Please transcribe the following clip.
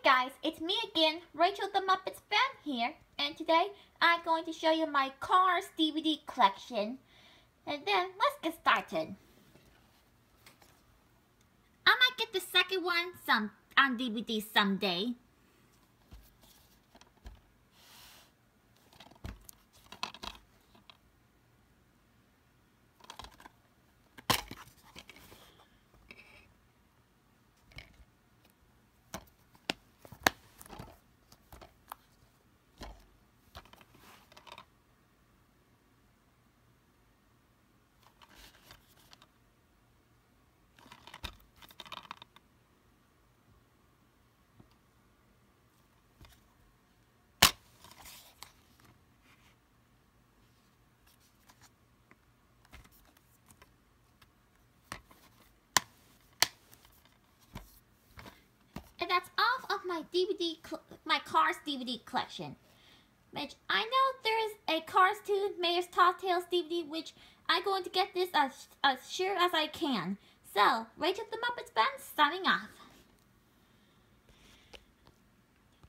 guys, it's me again, Rachel the Muppets fan here, and today I'm going to show you my Cars DVD collection. And then let's get started. I might get the second one on DVD someday. And that's all of my Cars DVD collection. Which I know there is a Cars 2 Mayor's Tall Tales DVD, which I'm going to get this as sure as I can. So, Rachel the Muppets fan signing off.